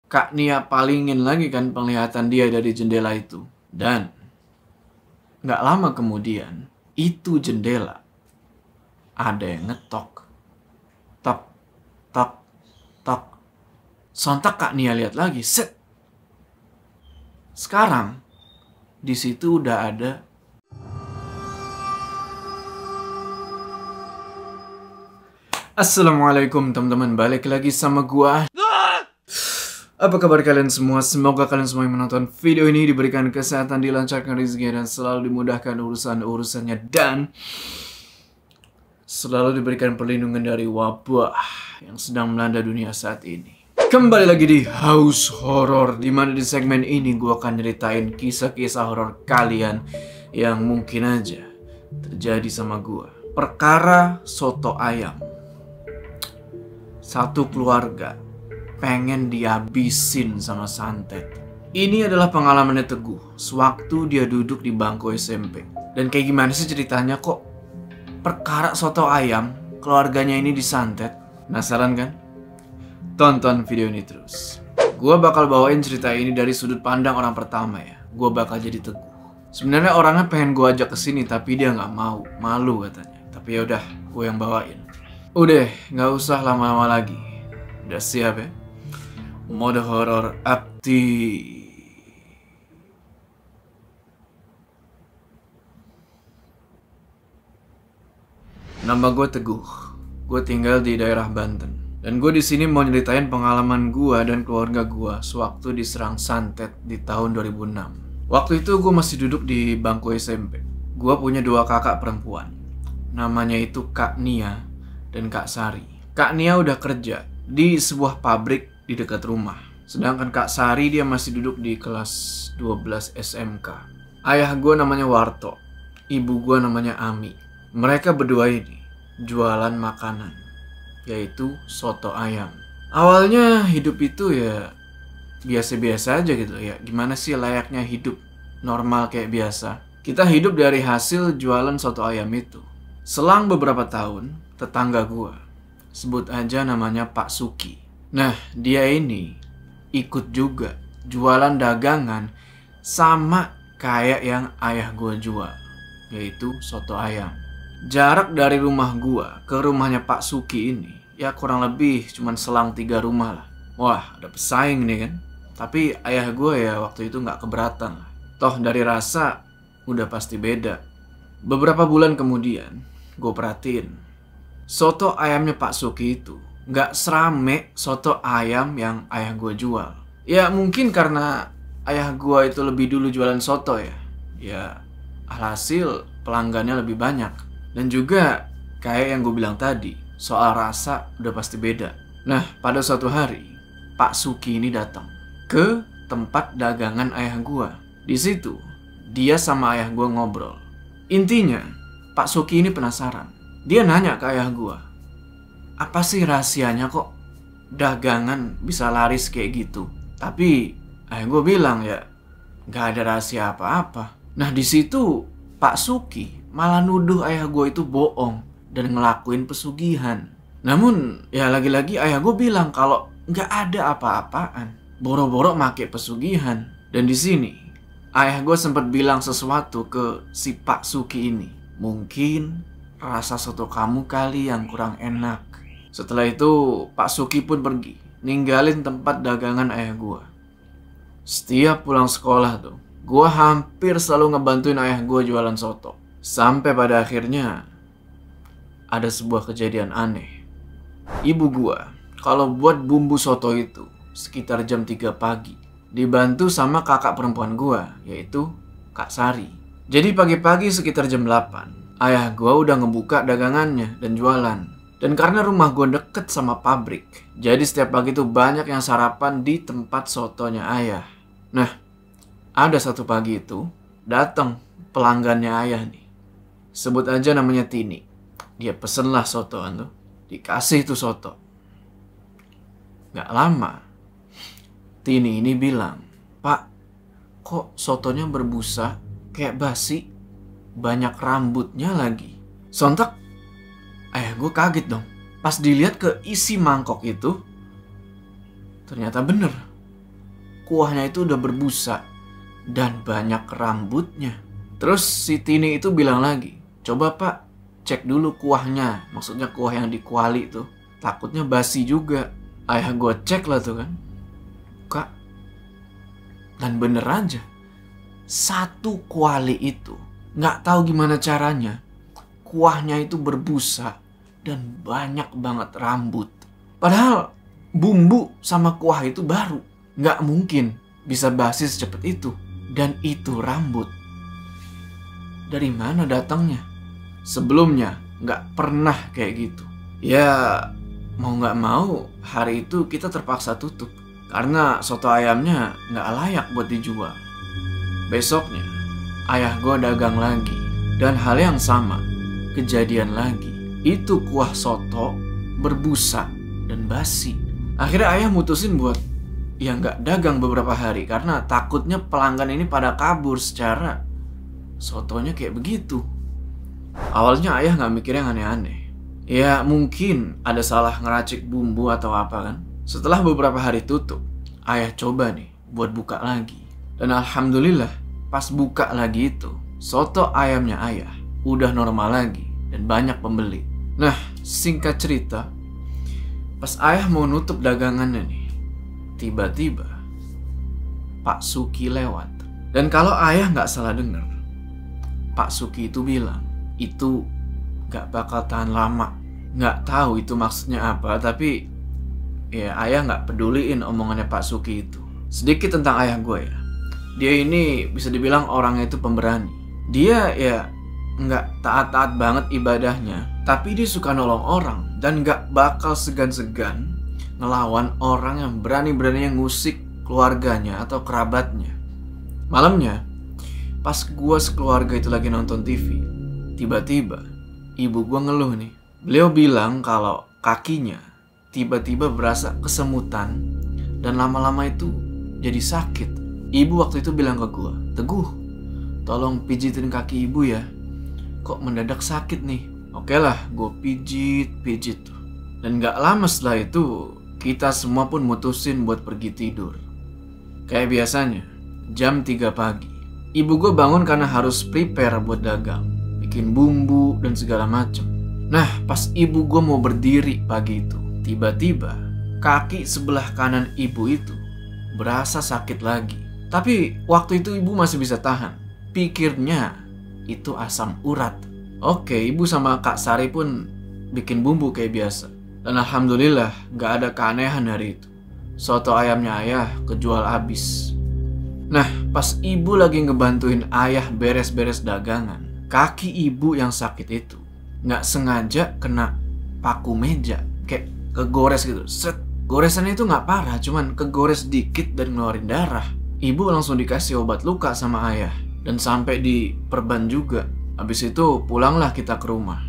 Kak Nia palingin lagi kan penglihatan dia dari jendela itu. Dan gak lama kemudian, itu jendela ada yang ngetok. Tok, tok, tok. Sontak Kak Nia lihat lagi, set. Sekarang di situ udah ada Assalamualaikum teman-teman, balik lagi sama gua. Apa kabar kalian semua? Semoga kalian semua yang menonton video ini diberikan kesehatan, dilancarkan rezeki, dan selalu dimudahkan urusan-urusannya, dan selalu diberikan perlindungan dari wabah yang sedang melanda dunia saat ini. Kembali lagi di House Horror, dimana di segmen ini gue akan nyeritain kisah-kisah horor kalian yang mungkin aja terjadi sama gue. Perkara soto ayam. Satu keluarga pengen dihabisin sama santet. Ini adalah pengalamannya Teguh sewaktu dia duduk di bangku SMP. Dan kayak gimana sih ceritanya, kok perkara soto ayam keluarganya ini disantet? Penasaran kan? Tonton video ini terus. Gua bakal bawain cerita ini dari sudut pandang orang pertama ya. Gua bakal jadi Teguh. Sebenarnya orangnya pengen gua ajak ke sini tapi dia nggak mau, malu katanya. Tapi ya udah, gue yang bawain. Udah, nggak usah lama-lama lagi. Udah siap ya? Mode horor aktif. Nama gue Teguh. Gue tinggal di daerah Banten. Dan gue di sini mau nyeritain pengalaman gue dan keluarga gue sewaktu diserang santet di tahun 2006. Waktu itu gue masih duduk di bangku SMP. Gue punya dua kakak perempuan. Namanya itu Kak Nia dan Kak Sari. Kak Nia udah kerja di sebuah pabrik di dekat rumah. Sedangkan Kak Sari dia masih duduk di kelas 12 SMK. Ayah gue namanya Warto. Ibu gue namanya Ami. Mereka berdua ini jualan makanan, yaitu soto ayam. Awalnya hidup itu ya biasa-biasa aja gitu ya. Gimana sih layaknya hidup normal kayak biasa. Kita hidup dari hasil jualan soto ayam itu. Selang beberapa tahun, tetangga gue, sebut aja namanya Pak Suki. Nah, dia ini ikut juga jualan dagangan sama kayak yang ayah gue jual, yaitu soto ayam. Jarak dari rumah gue ke rumahnya Pak Suki ini ya kurang lebih cuman selang 3 rumah lah. Wah, ada pesaing nih kan. Tapi ayah gue ya waktu itu nggak keberatan lah. Toh dari rasa udah pasti beda. Beberapa bulan kemudian gue perhatiin soto ayamnya Pak Suki itu nggak serame soto ayam yang ayah gue jual. Ya mungkin karena ayah gue itu lebih dulu jualan soto ya. Ya alhasil pelanggannya lebih banyak. Dan juga kayak yang gue bilang tadi, soal rasa udah pasti beda. Nah pada suatu hari Pak Suki ini datang ke tempat dagangan ayah gue. Di situ dia sama ayah gue ngobrol. Intinya Pak Suki ini penasaran. Dia nanya ke ayah gue, apa sih rahasianya kok dagangan bisa laris kayak gitu? Tapi ayah gue bilang ya gak ada rahasia apa-apa. Nah di situ Pak Suki malah nuduh ayah gue itu bohong dan ngelakuin pesugihan. Namun ya lagi-lagi ayah gue bilang kalau gak ada apa-apaan, boro-boro make pesugihan. Dan di sini ayah gue sempat bilang sesuatu ke si Pak Suki ini. Mungkin rasa soto kamu kali yang kurang enak. Setelah itu Pak Suki pun pergi, ninggalin tempat dagangan ayah gue. Setiap pulang sekolah tuh, gue hampir selalu ngebantuin ayah gue jualan soto. Sampai pada akhirnya ada sebuah kejadian aneh. Ibu gue kalau buat bumbu soto itu sekitar jam 3 pagi, dibantu sama kakak perempuan gue, yaitu Kak Sari. Jadi pagi-pagi sekitar jam 8, ayah gue udah ngebuka dagangannya dan jualan. Dan karena rumah gue deket sama pabrik, jadi setiap pagi tuh banyak yang sarapan di tempat sotonya ayah. Nah, ada satu pagi itu datang pelanggannya ayah nih. Sebut aja namanya Tini. Dia pesenlah sotoan tuh, dikasih tuh soto. Gak lama Tini ini bilang, Pak, kok sotonya berbusa kayak basi, banyak rambutnya lagi. Sontak ayah gue kaget dong. Pas dilihat ke isi mangkok itu, ternyata bener. kuahnya itu udah berbusa dan banyak rambutnya. Terus si Tini itu bilang lagi, coba Pak, cek dulu kuahnya. Maksudnya kuah yang dikuali tuh. Takutnya basi juga. Ayah gue cek lah tuh kan. Kak. Dan bener aja. Satu kuali itu. Nggak tahu gimana caranya. Kuahnya itu berbusa. Dan banyak banget rambut. Padahal bumbu sama kuah itu baru. Nggak mungkin bisa basi secepat itu. Dan itu rambut. Dari mana datangnya? Sebelumnya nggak pernah kayak gitu. Ya mau nggak mau hari itu kita terpaksa tutup. Karena soto ayamnya nggak layak buat dijual. Besoknya ayah gue dagang lagi. Dan hal yang sama kejadian lagi. Itu kuah soto berbusa dan basi. Akhirnya ayah mutusin buat ya nggak dagang beberapa hari. Karena takutnya pelanggan ini pada kabur secara sotonya kayak begitu. Awalnya ayah nggak mikir yang aneh-aneh. Ya mungkin ada salah ngeracik bumbu atau apa kan. Setelah beberapa hari tutup, ayah coba nih buat buka lagi. Dan alhamdulillah pas buka lagi itu, soto ayamnya ayah udah normal lagi dan banyak pembeli. Nah singkat cerita, pas ayah mau nutup dagangannya nih, tiba-tiba Pak Suki lewat. Dan kalau ayah nggak salah dengar, Pak Suki itu bilang, itu gak bakal tahan lama. Gak tahu itu maksudnya apa, tapi ya ayah gak peduliin omongannya Pak Suki itu. Sedikit tentang ayah gue ya. Dia ini bisa dibilang orangnya itu pemberani. Dia ya gak taat-taat banget ibadahnya, tapi dia suka nolong orang. Dan gak bakal segan-segan ngelawan orang yang berani-beraninya ngusik keluarganya atau kerabatnya. Malamnya pas gue sekeluarga itu lagi nonton TV, tiba-tiba ibu gue ngeluh nih. Beliau bilang kalau kakinya tiba-tiba berasa kesemutan dan lama-lama itu jadi sakit. Ibu waktu itu bilang ke gue, Teguh, tolong pijitin kaki ibu ya. Kok mendadak sakit nih? Oke lah, gue pijit tuh. Dan gak lama setelah itu kita semua pun mutusin buat pergi tidur. Kayak biasanya jam 3 pagi. Ibu gue bangun karena harus prepare buat dagang, bikin bumbu dan segala macem. Nah pas ibu gue mau berdiri pagi itu, tiba-tiba kaki sebelah kanan ibu itu berasa sakit lagi. Tapi waktu itu ibu masih bisa tahan. Pikirnya itu asam urat. Oke, ibu sama Kak Sari pun bikin bumbu kayak biasa. Dan alhamdulillah gak ada keanehan hari itu. Soto ayamnya ayah kejual habis. Nah, pas ibu lagi ngebantuin ayah beres-beres dagangan, kaki ibu yang sakit itu nggak sengaja kena paku meja, kayak kegores gitu. Set, goresannya itu nggak parah, cuman kegores dikit dan ngeluarin darah. Ibu langsung dikasih obat luka sama ayah dan sampai di perban juga. Habis itu pulanglah kita ke rumah.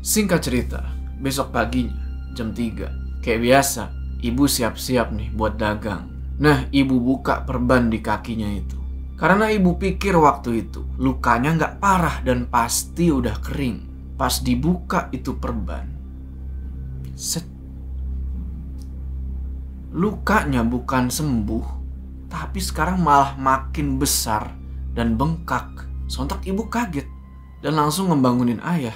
Singkat cerita, besok paginya jam 3, kayak biasa, ibu siap-siap nih buat dagang. Nah, ibu buka perban di kakinya itu. Karena ibu pikir waktu itu lukanya nggak parah dan pasti udah kering. Pas dibuka itu perban, set, lukanya bukan sembuh, tapi sekarang malah makin besar dan bengkak. Sontak ibu kaget dan langsung ngebangunin ayah.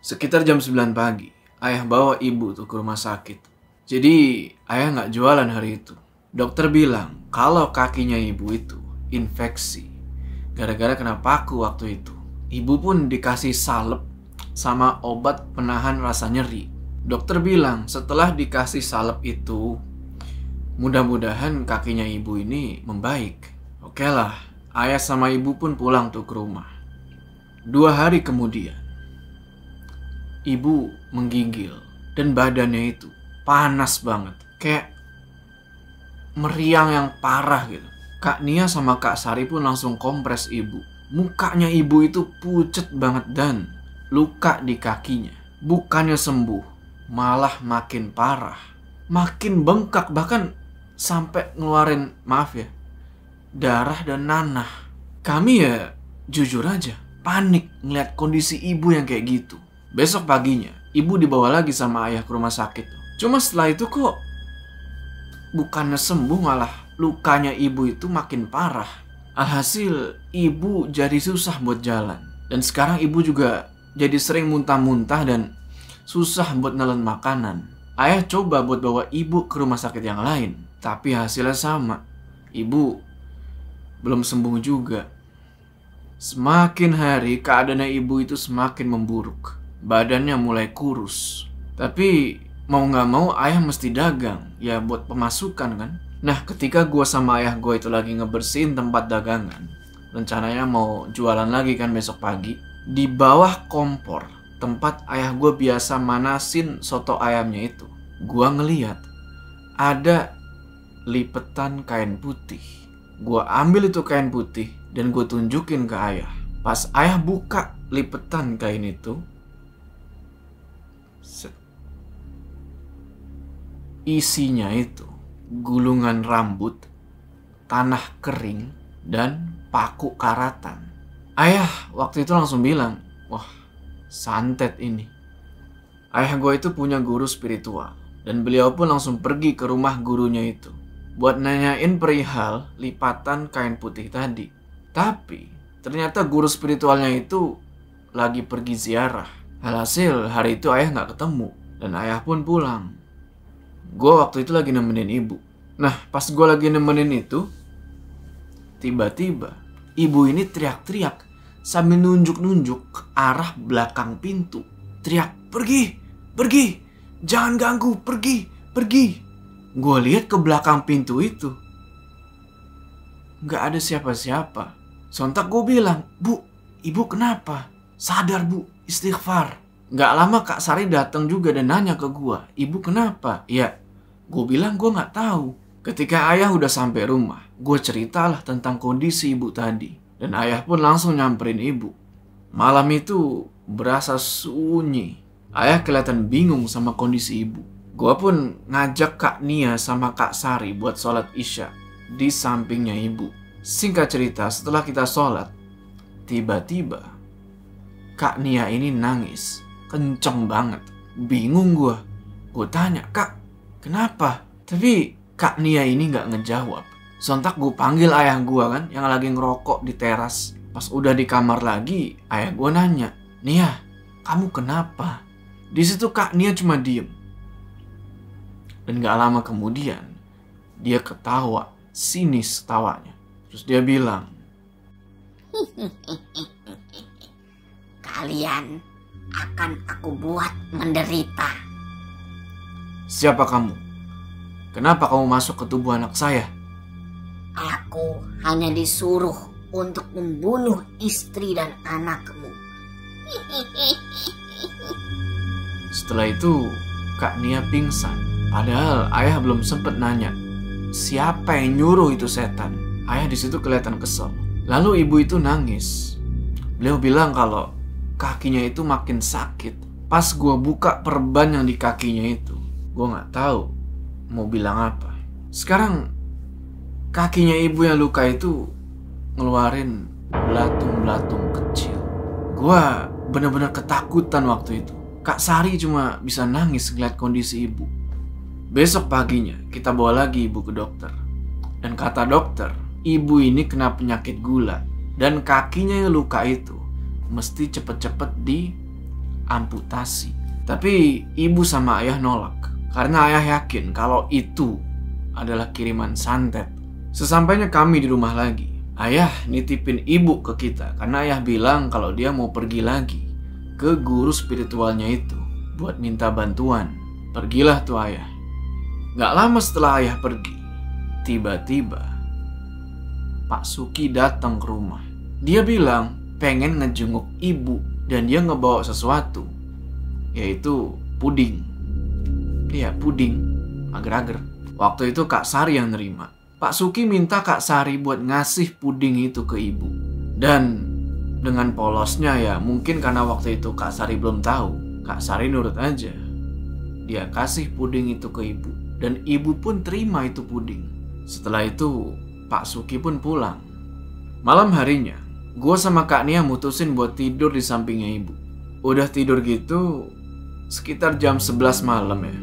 Sekitar jam 9 pagi, ayah bawa ibu tuh ke rumah sakit. Jadi ayah nggak jualan hari itu. Dokter bilang kalau kakinya ibu itu infeksi gara-gara kena paku waktu itu. Ibu pun dikasih salep sama obat penahan rasa nyeri. Dokter bilang setelah dikasih salep itu mudah-mudahan kakinya ibu ini membaik. Oke lah, ayah sama ibu pun pulang tuh ke rumah. 2 hari kemudian ibu menggigil dan badannya itu panas banget, kayak meriang yang parah gitu. Kak Nia sama Kak Sari pun langsung kompres ibu. Mukanya ibu itu pucet banget dan luka di kakinya bukannya sembuh, malah makin parah, makin bengkak, bahkan sampai ngeluarin, maaf ya, darah dan nanah. Kami ya jujur aja panik ngeliat kondisi ibu yang kayak gitu. Besok paginya ibu dibawa lagi sama ayah ke rumah sakit. Cuma setelah itu kok bukannya sembuh malah lukanya ibu itu makin parah. Alhasil ibu jadi susah buat jalan. Dan sekarang ibu juga jadi sering muntah-muntah dan susah buat nelen makanan. Ayah coba buat bawa ibu ke rumah sakit yang lain, tapi hasilnya sama. Ibu belum sembuh juga. Semakin hari keadaannya ibu itu semakin memburuk. Badannya mulai kurus. Tapi mau gak mau ayah mesti dagang, ya buat pemasukan kan. Nah ketika gue sama ayah gue itu lagi ngebersihin tempat dagangan, rencananya mau jualan lagi kan besok pagi, di bawah kompor tempat ayah gue biasa manasin soto ayamnya itu, gue ngeliat ada lipetan kain putih. Gue ambil itu kain putih dan gue tunjukin ke ayah. Pas ayah buka lipetan kain itu, isinya itu gulungan rambut, tanah kering, dan paku karatan. Ayah waktu itu langsung bilang, wah santet ini. Ayah gue itu punya guru spiritual, dan beliau pun langsung pergi ke rumah gurunya itu buat nanyain perihal lipatan kain putih tadi. Tapi ternyata guru spiritualnya itu lagi pergi ziarah. Alhasil hari itu ayah gak ketemu, dan ayah pun pulang. Gue waktu itu lagi nemenin ibu. Nah pas gue lagi nemenin itu, tiba-tiba ibu ini teriak-teriak sambil nunjuk-nunjuk ke arah belakang pintu. Teriak, pergi, pergi, jangan ganggu, pergi, pergi. Gue lihat ke belakang pintu itu, gak ada siapa-siapa. Sontak gue bilang, bu, ibu kenapa? Sadar bu, istighfar. Gak lama Kak Sari datang juga dan nanya ke gue, ibu kenapa? Ya, gue bilang gue gak tahu. Ketika ayah udah sampai rumah, gue ceritalah tentang kondisi ibu tadi. Dan ayah pun langsung nyamperin ibu. Malam itu berasa sunyi. Ayah kelihatan bingung sama kondisi ibu. Gue pun ngajak Kak Nia sama Kak Sari buat sholat isya di sampingnya ibu. Singkat cerita, setelah kita sholat, tiba-tiba Kak Nia ini nangis. Kenceng banget. Bingung gue. Gue tanya, Kak, kenapa? Tapi Kak Nia ini gak ngejawab. Sontak gue panggil ayah gue kan, yang lagi ngerokok di teras. Pas udah di kamar lagi, ayah gue nanya, Nia, kamu kenapa? Di situ Kak Nia cuma diem. Dan gak lama kemudian, dia ketawa, sinis tawanya. Terus dia bilang, kalian akan aku buat menderita. siapa kamu? Kenapa kamu masuk ke tubuh anak saya? Aku hanya disuruh untuk membunuh istri dan anakmu. Setelah itu, Kak Nia pingsan. Padahal ayah belum sempet nanya, siapa yang nyuruh itu setan? Ayah di situ kelihatan kesel. Lalu ibu itu nangis. Beliau bilang kalau kakinya itu makin sakit. Pas gue buka perban yang di kakinya itu, gue gak tahu mau bilang apa. Sekarang kakinya ibu yang luka itu ngeluarin belatung-belatung kecil. Gue bener-bener ketakutan waktu itu. Kak Sari cuma bisa nangis ngeliat kondisi ibu. Besok paginya kita bawa lagi ibu ke dokter. Dan kata dokter, ibu ini kena penyakit gula. Dan kakinya yang luka itu mesti cepet-cepet diamputasi. Tapi ibu sama ayah nolak. Karena ayah yakin kalau itu adalah kiriman santet. Sesampainya kami di rumah lagi, ayah nitipin ibu ke kita. Karena ayah bilang kalau dia mau pergi lagi ke guru spiritualnya itu buat minta bantuan. Pergilah tuh ayah. Gak lama setelah ayah pergi, tiba-tiba Pak Suki datang ke rumah. Dia bilang pengen ngejenguk ibu dan dia ngebawa sesuatu, yaitu puding. Iya, puding, agar-agar. Waktu itu Kak Sari yang nerima. Pak Suki minta Kak Sari buat ngasih puding itu ke ibu. Dan dengan polosnya ya, mungkin karena waktu itu Kak Sari belum tahu, Kak Sari nurut aja. Dia kasih puding itu ke ibu. Dan ibu pun terima itu puding. Setelah itu Pak Suki pun pulang. Malam harinya, gue sama Kak Nia mutusin buat tidur di sampingnya ibu. Udah tidur gitu, sekitar jam 11 malam ya,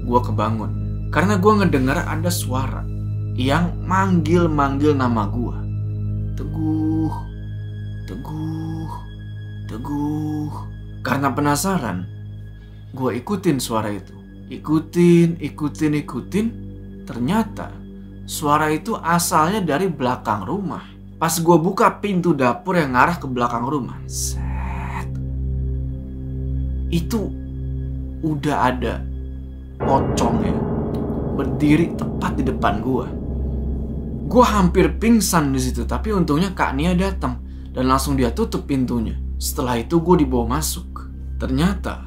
gue kebangun. Karena gue ngedengar ada suara. yang manggil-manggil nama gua. Teguh, Teguh, Teguh. Karena penasaran, gua ikutin suara itu. Ikutin. Ternyata suara itu asalnya dari belakang rumah. Pas gua buka pintu dapur yang ngarah ke belakang rumah, set, itu udah ada pocong ya, berdiri tepat di depan gua. Gua hampir pingsan di situ, tapi untungnya Kak Nia datang dan langsung dia tutup pintunya. Setelah itu gue dibawa masuk. Ternyata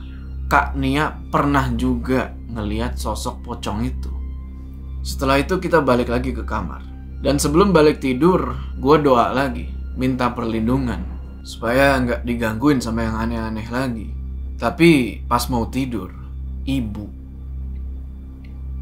Kak Nia pernah juga ngelihat sosok pocong itu. Setelah itu kita balik lagi ke kamar. Dan sebelum balik tidur, gue doa lagi, minta perlindungan supaya nggak digangguin sama yang aneh-aneh lagi. Tapi pas mau tidur, ibu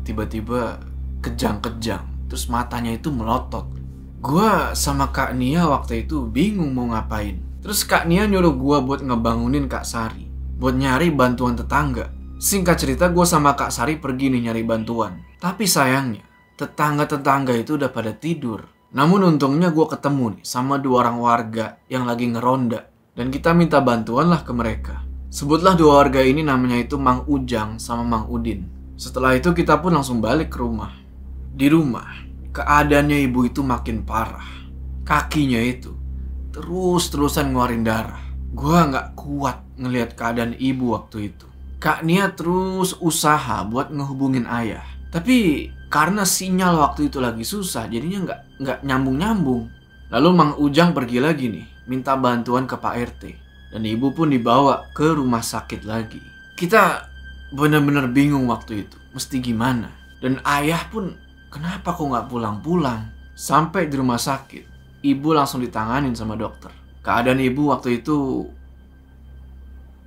tiba-tiba kejang-kejang, terus matanya itu melotot. Gue sama Kak Nia waktu itu bingung mau ngapain. Terus Kak Nia nyuruh gue buat ngebangunin Kak Sari, buat nyari bantuan tetangga. Singkat cerita, gue sama Kak Sari pergi nih nyari bantuan. Tapi sayangnya, tetangga-tetangga itu udah pada tidur. Namun untungnya gue ketemu nih sama 2 orang warga yang lagi ngeronda. Dan kita minta bantuan lah ke mereka. Sebutlah 2 warga ini namanya itu Mang Ujang sama Mang Udin. Setelah itu kita pun langsung balik ke rumah. Di rumah, keadaannya ibu itu makin parah. Kakinya itu terus-terusan ngeluarin darah. Gua nggak kuat ngelihat keadaan ibu waktu itu. Kak Nia terus usaha buat ngehubungin ayah. Tapi karena sinyal waktu itu lagi susah, jadinya nggak nyambung-nyambung. Lalu Mang Ujang pergi lagi nih, minta bantuan ke Pak RT. Dan ibu pun dibawa ke rumah sakit lagi. Kita benar-benar bingung waktu itu, mesti gimana. Dan ayah pun, kenapa kok nggak pulang-pulang? Sampai di rumah sakit, ibu langsung ditanganin sama dokter. Keadaan ibu waktu itu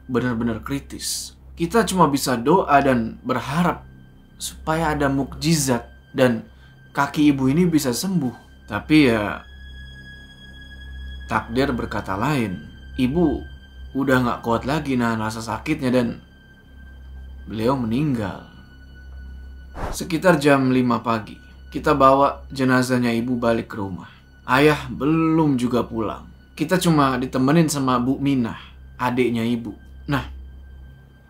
benar-benar kritis. Kita cuma bisa doa dan berharap supaya ada mukjizat dan kaki ibu ini bisa sembuh. Tapi ya, takdir berkata lain. Ibu udah gak kuat lagi nahan rasa sakitnya dan beliau meninggal. Sekitar jam 5 pagi, kita bawa jenazahnya ibu balik ke rumah. Ayah belum juga pulang. Kita cuma ditemenin sama Bu Minah, adiknya ibu. Nah,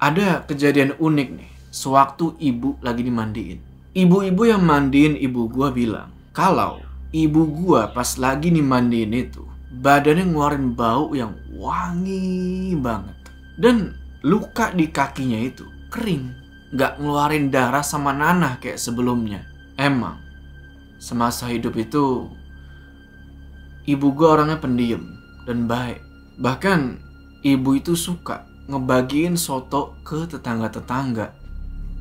ada kejadian unik nih. Sewaktu ibu lagi dimandiin, ibu-ibu yang mandiin ibu gua bilang kalau ibu gua pas lagi dimandiin itu badannya ngeluarin bau yang wangi banget. Dan luka di kakinya itu kering, gak ngeluarin darah sama nanah kayak sebelumnya. Emang semasa hidup itu ibu gua orangnya pendiam dan baik. Bahkan ibu itu suka ngebagiin soto ke tetangga-tetangga.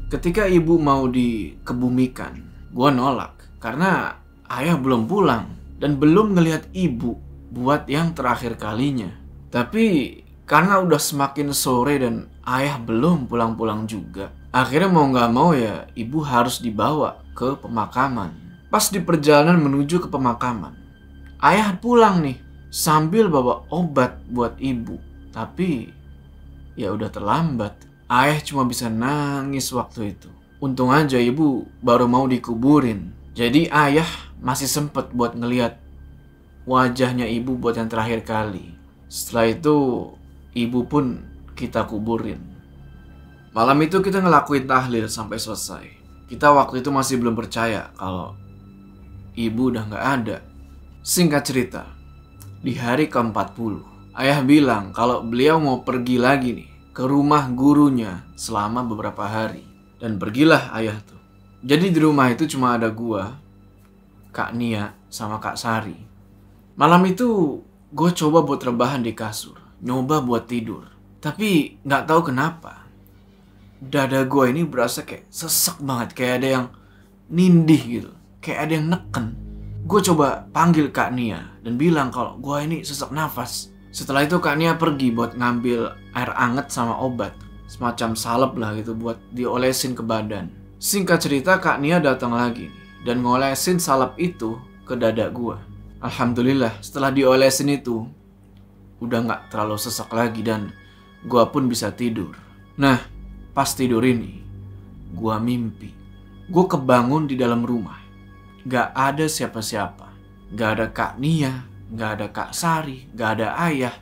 Ketika ibu mau dikebumikan, gue nolak karena ayah belum pulang dan belum ngelihat ibu buat yang terakhir kalinya. Tapi karena udah semakin sore dan ayah belum pulang-pulang juga, akhirnya mau gak mau ya ibu harus dibawa ke pemakaman. Pas di perjalanan menuju ke pemakaman, ayah pulang nih sambil bawa obat buat ibu. Tapi ya udah terlambat. Ayah cuma bisa nangis waktu itu. Untung aja ibu baru mau dikuburin. Jadi ayah masih sempet buat ngeliat wajahnya ibu buat yang terakhir kali. Setelah itu ibu pun kita kuburin. Malam itu kita ngelakuin tahlil sampai selesai. Kita waktu itu masih belum percaya kalau ibu udah gak ada. Singkat cerita, di hari ke-40 ayah bilang kalau beliau mau pergi lagi nih ke rumah gurunya selama beberapa hari. Dan pergilah ayah tuh. Jadi di rumah itu cuma ada gua, Kak Nia, sama Kak Sari. Malam itu gue coba buat rebahan di kasur, nyoba buat tidur. Tapi gak tahu kenapa dada gue ini berasa kayak sesek banget, kayak ada yang nindih gitu, kayak ada yang neken. Gue coba panggil Kak Nia dan bilang kalau gue ini sesek nafas. Setelah itu Kak Nia pergi buat ngambil air anget sama obat, semacam salep lah gitu buat diolesin ke badan. Singkat cerita Kak Nia datang lagi dan ngolesin salep itu ke dada gua. Alhamdulillah setelah diolesin itu udah gak terlalu sesak lagi dan gua pun bisa tidur. Nah, pas tidur ini gua mimpi. Gua kebangun di dalam rumah. Gak ada siapa-siapa. Gak ada Kak Nia, gak ada Kak Sari, gak ada ayah.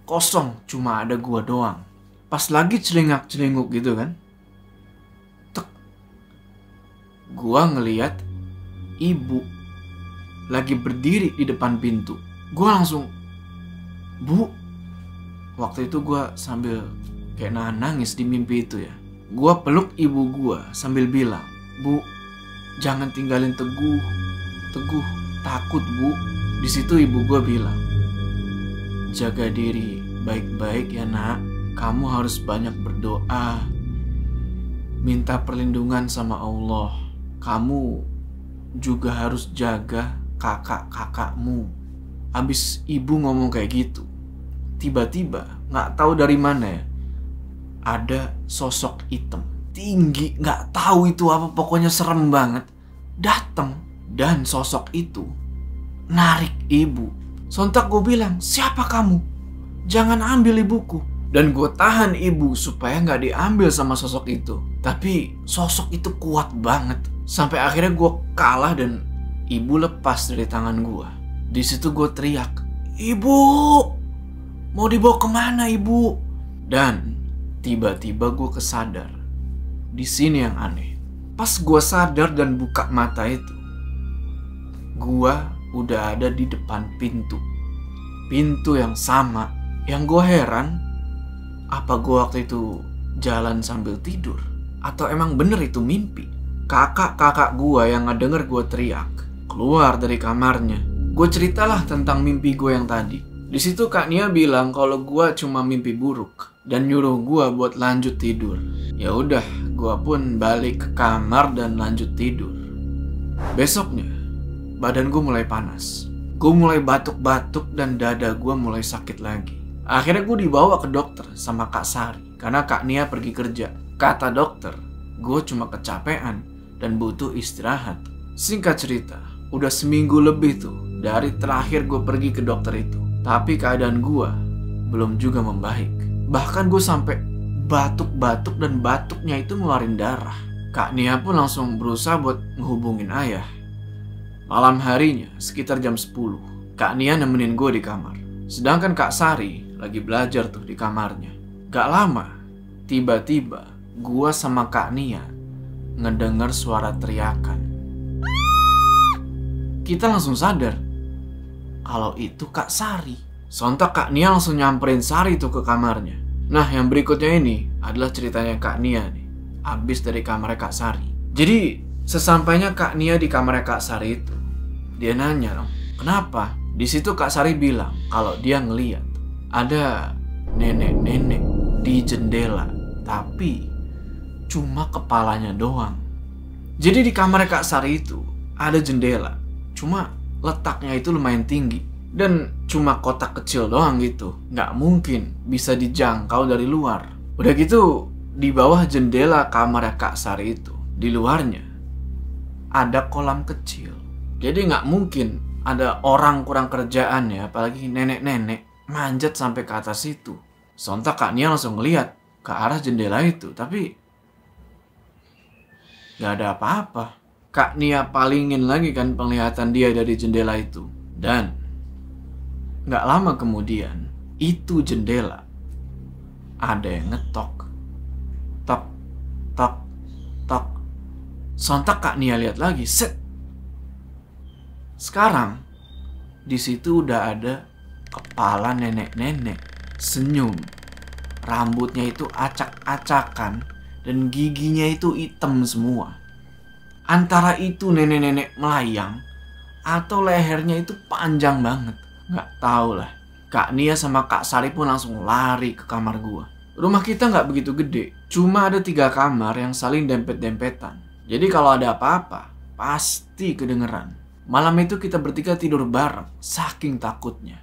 Kosong, cuma ada gua doang. Pas lagi celingak-celinguk gitu kan, tek, gua ngeliat ibu lagi berdiri di depan pintu. Gua langsung, "Bu." Waktu itu gua sambil kayak nahan nangis di mimpi itu ya. Gua peluk ibu gua sambil bilang, "Bu, jangan tinggalin Teguh. Teguh takut, Bu." Di situ ibu gua bilang, "Jaga diri baik-baik ya nak. Kamu harus banyak berdoa. Minta perlindungan sama Allah. Kamu juga harus jaga kakak-kakakmu." Abis ibu ngomong kayak gitu, tiba-tiba gak tahu dari mana ya, ada sosok hitam tinggi, gak tahu itu apa, pokoknya serem banget, datang. Dan sosok itu narik ibu. Sontak gue bilang, "Siapa kamu? Jangan ambil ibuku." Dan gue tahan ibu supaya gak diambil sama sosok itu. Tapi sosok itu kuat banget. Sampai akhirnya gue kalah dan ibu lepas dari tangan gue. Di situ gue teriak, "Ibu! Mau dibawa kemana ibu?" Dan tiba-tiba gue kesadar. Di sini yang aneh. Pas gue sadar dan buka mata itu, gue udah ada di depan pintu. Pintu yang sama. Yang gue heran, apa gue waktu itu jalan sambil tidur? Atau emang bener itu mimpi? Kakak-kakak gue yang ngedenger gue teriak keluar dari kamarnya. Gue ceritalah tentang mimpi gue yang tadi. Di situ Kak Nia bilang kalau gue cuma mimpi buruk dan nyuruh gue buat lanjut tidur. Ya udah, gue pun balik ke kamar dan lanjut tidur. Besoknya, badan gue mulai panas. Gue mulai batuk-batuk dan dada gue mulai sakit lagi. Akhirnya gue dibawa ke dokter sama Kak Sari karena Kak Nia pergi kerja. Kata dokter, gue cuma kecapean dan butuh istirahat. Singkat cerita, udah seminggu lebih tuh dari terakhir gue pergi ke dokter itu. Tapi keadaan gue belum juga membaik. Bahkan gue sampai batuk-batuk dan batuknya itu ngeluarin darah. Kak Nia pun langsung berusaha buat ngehubungin ayah. Malam harinya sekitar jam 10, Kak Nia nemenin gue di kamar. Sedangkan Kak Sari lagi belajar tuh di kamarnya. Gak lama, tiba-tiba gue sama Kak Nia ngedenger suara teriakan. Kita langsung sadar kalau itu Kak Sari. Sontak Kak Nia langsung nyamperin Sari tuh ke kamarnya. Nah, yang berikutnya ini adalah ceritanya Kak Nia nih, abis dari kamarnya Kak Sari. Jadi, sesampainya Kak Nia di kamarnya Kak Sari itu, dia nanya dong, "Kenapa?" Di situ Kak Sari bilang kalau dia ngeliat ada nenek-nenek di jendela, tapi cuma kepalanya doang. Jadi di kamarnya Kak Sari itu ada jendela, cuma letaknya itu lumayan tinggi dan cuma kotak kecil doang gitu. Nggak mungkin bisa dijangkau dari luar. Udah gitu di bawah jendela kamarnya Kak Sari itu, di luarnya ada kolam kecil. Jadi nggak mungkin ada orang kurang kerjaan ya, apalagi nenek-nenek manjat sampai ke atas itu. Sontak Kak Nia langsung ngeliat ke arah jendela itu, tapi nggak ada apa-apa. Kak Nia palingin lagi kan penglihatan dia dari jendela itu. Dan nggak lama kemudian, itu jendela ada yang ngetok. Tok, tok, tok. Sontak Kak Nia lihat lagi, set. Sekarang di situ udah ada kepala nenek-nenek senyum. Rambutnya itu acak-acakan dan giginya itu hitam semua. Antara itu nenek-nenek melayang atau lehernya itu panjang banget. Nggak tahu lah. Kak Nia sama Kak Sari pun langsung lari ke kamar gua. Rumah kita nggak begitu gede. Cuma ada 3 kamar yang saling dempet-dempetan. Jadi kalau ada apa-apa, pasti kedengeran. Malam itu kita bertiga tidur bareng, saking takutnya.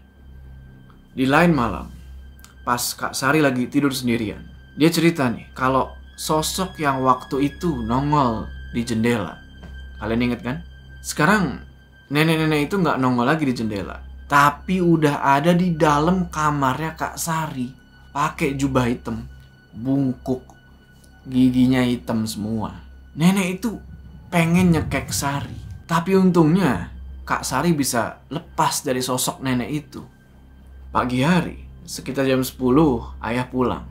Di lain malam, pas Kak Sari lagi tidur sendirian, dia cerita nih, kalau sosok yang waktu itu nongol di jendela. Kalian inget kan? Sekarang nenek-nenek itu nggak nongol lagi di jendela, tapi udah ada di dalam kamarnya Kak Sari. Pakai jubah hitam, bungkuk, giginya hitam semua. Nenek itu pengen nyekek Sari, Tapi untungnya Kak Sari bisa lepas dari sosok nenek itu. Pagi hari, sekitar jam 10, ayah pulang.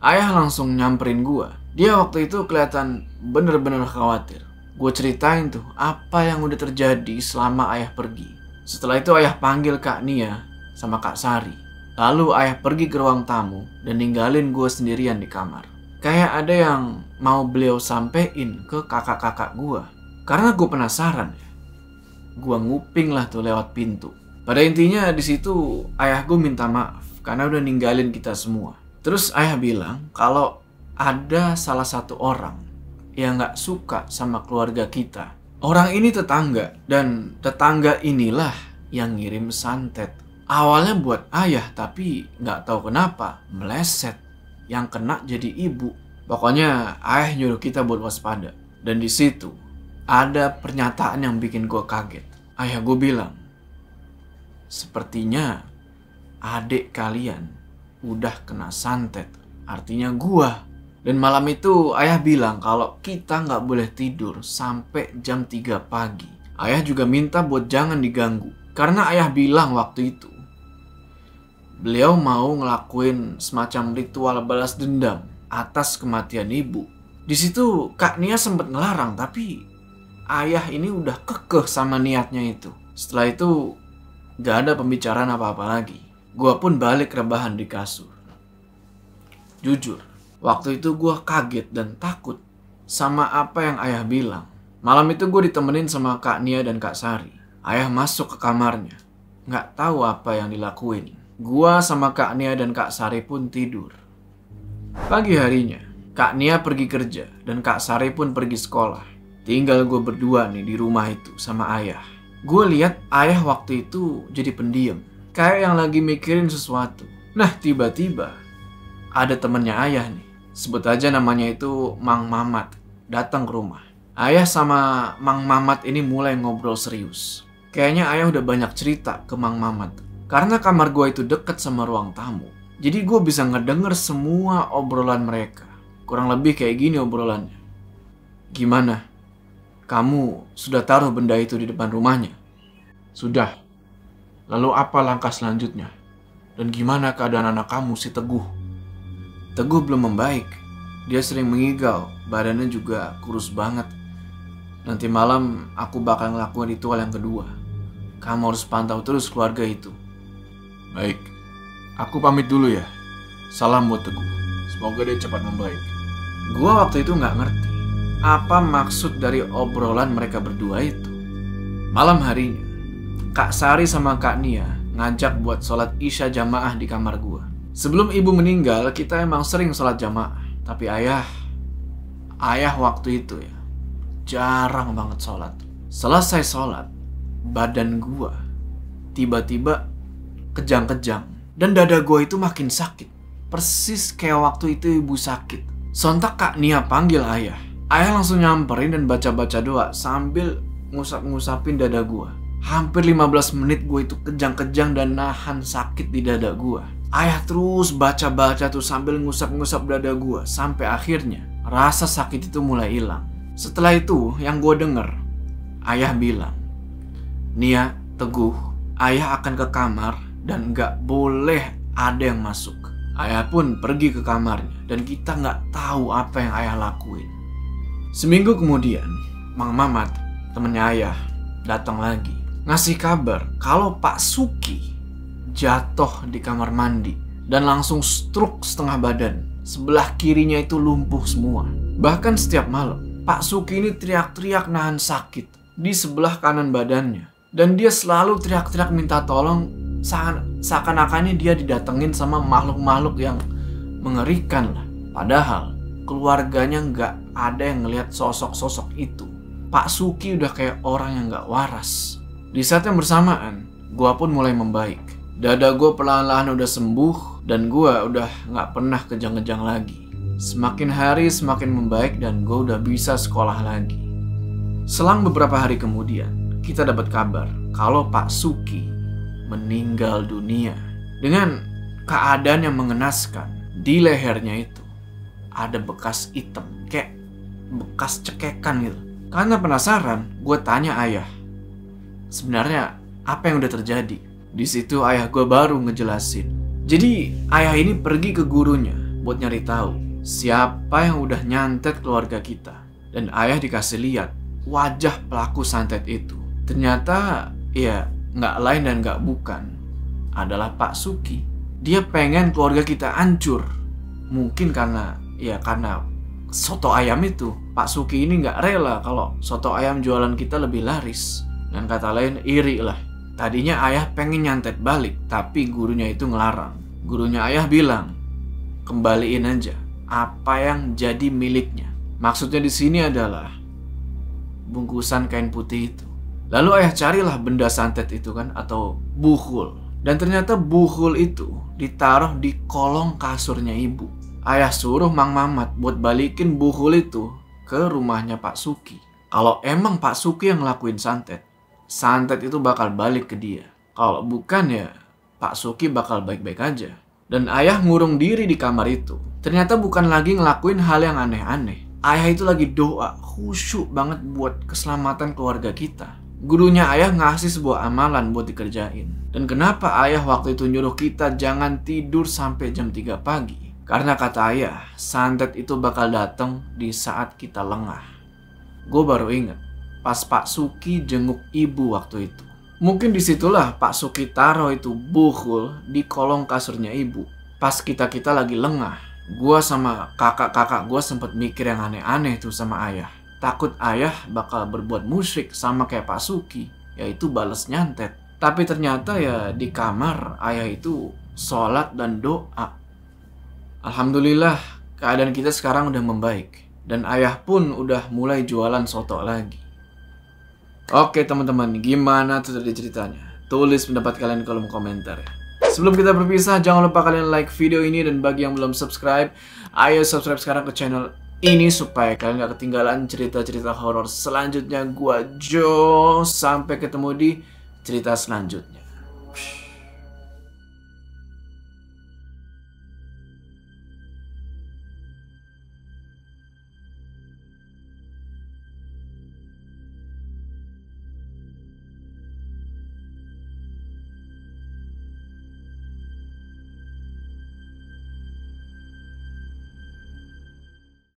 Ayah langsung nyamperin gua. Dia waktu itu kelihatan bener-bener khawatir. Gue ceritain tuh apa yang udah terjadi selama ayah pergi. Setelah itu ayah panggil Kak Nia sama Kak Sari. Lalu ayah pergi ke ruang tamu dan ninggalin gue sendirian di kamar. Kayak ada yang mau beliau sampein ke kakak-kakak gue. Karena gue penasaran ya. Gue nguping lah tuh lewat pintu. Pada intinya di situ ayah gue minta maaf karena udah ninggalin kita semua. Terus ayah bilang kalau ada salah satu orang yang gak suka sama keluarga kita. Orang ini tetangga, dan tetangga inilah yang ngirim santet. Awalnya buat ayah, tapi gak tahu kenapa meleset. Yang kena jadi ibu. Pokoknya ayah nyuruh kita buat waspada. Dan di situ ada pernyataan yang bikin gue kaget. Ayah gue bilang, sepertinya adik kalian udah kena santet. Artinya gue. Dan malam itu ayah bilang kalau kita nggak boleh tidur sampai jam 3 pagi. Ayah juga minta buat jangan diganggu. Karena ayah bilang waktu itu beliau mau ngelakuin semacam ritual balas dendam atas kematian ibu. Di situ Kak Nia sempat ngelarang, tapi ayah ini udah kekeh sama niatnya itu. Setelah itu nggak ada pembicaraan apa-apa lagi. Gua pun balik rebahan di kasur. Jujur, waktu itu gue kaget dan takut sama apa yang ayah bilang. Malam itu gue ditemenin sama Kak Nia dan Kak Sari. Ayah masuk ke kamarnya. Nggak tahu apa yang dilakuin. Gue sama Kak Nia dan Kak Sari pun tidur. Pagi harinya, Kak Nia pergi kerja dan Kak Sari pun pergi sekolah. Tinggal gue berdua nih di rumah itu sama ayah. Gue lihat ayah waktu itu jadi pendiam. Kayak yang lagi mikirin sesuatu. Nah tiba-tiba ada temennya ayah nih. Sebut aja namanya itu Mang Mamat, datang ke rumah. Ayah sama Mang Mamat ini mulai ngobrol serius. Kayaknya ayah udah banyak cerita ke Mang Mamat. Karena kamar gue itu deket sama ruang tamu. Jadi gue bisa ngedenger semua obrolan mereka. Kurang lebih kayak gini obrolannya. Gimana? Kamu sudah taruh benda itu di depan rumahnya? Sudah. Lalu apa langkah selanjutnya? Dan gimana keadaan anak kamu si Teguh? Teguh belum membaik. Dia sering mengigau, badannya juga kurus banget. Nanti malam aku bakal ngelakuin ritual yang kedua. Kamu harus pantau terus keluarga itu. Baik, aku pamit dulu ya. Salam buat Teguh. Semoga dia cepat membaik. Gua waktu itu gak ngerti apa maksud dari obrolan mereka berdua itu. Malam harinya, Kak Sari sama Kak Nia ngajak buat sholat isya jamaah di kamar gua. Sebelum ibu meninggal, kita emang sering sholat jamaah. Tapi ayah waktu itu ya, jarang banget sholat. Selesai sholat, badan gua tiba-tiba kejang-kejang. Dan dada gua itu makin sakit. Persis kayak waktu itu ibu sakit. Sontak Kak Nia panggil ayah. Ayah langsung nyamperin dan baca-baca doa sambil ngusap-ngusapin dada gua. Hampir 15 menit gue itu kejang-kejang dan nahan sakit di dada gue. Ayah terus baca-baca tuh sambil ngusap-ngusap dada gue. Sampai akhirnya rasa sakit itu mulai hilang. Setelah itu yang gue denger, ayah bilang, Nia, Teguh, ayah akan ke kamar dan gak boleh ada yang masuk. Ayah pun pergi ke kamarnya dan kita gak tahu apa yang ayah lakuin. Seminggu kemudian, Mang Mamat, temennya ayah, datang lagi. Ngasih kabar kalau Pak Suki jatuh di kamar mandi dan langsung stroke setengah badan. Sebelah kirinya itu lumpuh semua. Bahkan setiap malam Pak Suki ini teriak-teriak nahan sakit di sebelah kanan badannya. Dan dia selalu teriak-teriak minta tolong, seakan-akannya dia didatengin sama makhluk-makhluk yang mengerikan lah. Padahal keluarganya nggak ada yang ngelihat sosok-sosok itu. Pak Suki udah kayak orang yang nggak waras. Di saat yang bersamaan, gue pun mulai membaik. Dada gue perlahan-lahan udah sembuh dan gue udah gak pernah kejang-kejang lagi. Semakin hari semakin membaik dan gue udah bisa sekolah lagi. Selang beberapa hari kemudian, kita dapat kabar kalau Pak Suki meninggal dunia. Dengan keadaan yang mengenaskan, di lehernya itu ada bekas hitam, kayak bekas cekekan gitu. Karena penasaran, gue tanya ayah, sebenarnya apa yang udah terjadi? Di situ ayah gue baru ngejelasin. Jadi ayah ini pergi ke gurunya buat nyari tahu siapa yang udah nyantet keluarga kita. Dan ayah dikasih lihat wajah pelaku santet itu. Ternyata ya nggak lain dan nggak bukan adalah Pak Suki. Dia pengen keluarga kita hancur. Mungkin karena soto ayam itu. Pak Suki ini nggak rela kalau soto ayam jualan kita lebih laris. Dan kata lain iri lah. Tadinya ayah pengen nyantet balik, tapi gurunya itu ngelarang. Gurunya ayah bilang, kembaliin aja apa yang jadi miliknya. Maksudnya di sini adalah bungkusan kain putih itu. Lalu ayah carilah benda santet itu kan, atau buhul. Dan ternyata buhul itu ditaruh di kolong kasurnya ibu. Ayah suruh Mang Mamat buat balikin buhul itu ke rumahnya Pak Suki. Kalau emang Pak Suki yang ngelakuin santet itu bakal balik ke dia. Kalau bukan ya Pak Suki bakal baik-baik aja. Dan ayah ngurung diri di kamar itu. Ternyata bukan lagi ngelakuin hal yang aneh-aneh. Ayah itu lagi doa, khusyuk banget buat keselamatan keluarga kita. Gurunya ayah ngasih sebuah amalan buat dikerjain. Dan kenapa ayah waktu itu nyuruh kita jangan tidur sampai jam 3 pagi? Karena kata ayah, santet itu bakal datang di saat kita lengah. Gue baru inget, pas Pak Suki jenguk ibu waktu itu. Mungkin disitulah Pak Suki taruh itu buhul di kolong kasurnya ibu. Pas kita lagi lengah, gue sama kakak-kakak gue sempet mikir yang aneh-aneh tuh sama ayah. Takut ayah bakal berbuat musyrik sama kayak Pak Suki, yaitu bales nyantet. Tapi ternyata ya di kamar ayah itu sholat dan doa. Alhamdulillah keadaan kita sekarang udah membaik. Dan ayah pun udah mulai jualan soto lagi. Oke teman-teman, gimana tuh tadi ceritanya? Tulis pendapat kalian di kolom komentar ya. Sebelum kita berpisah, jangan lupa kalian like video ini. Dan bagi yang belum subscribe, ayo subscribe sekarang ke channel ini supaya kalian gak ketinggalan cerita-cerita horor selanjutnya. Gua Jo, sampai ketemu di cerita selanjutnya.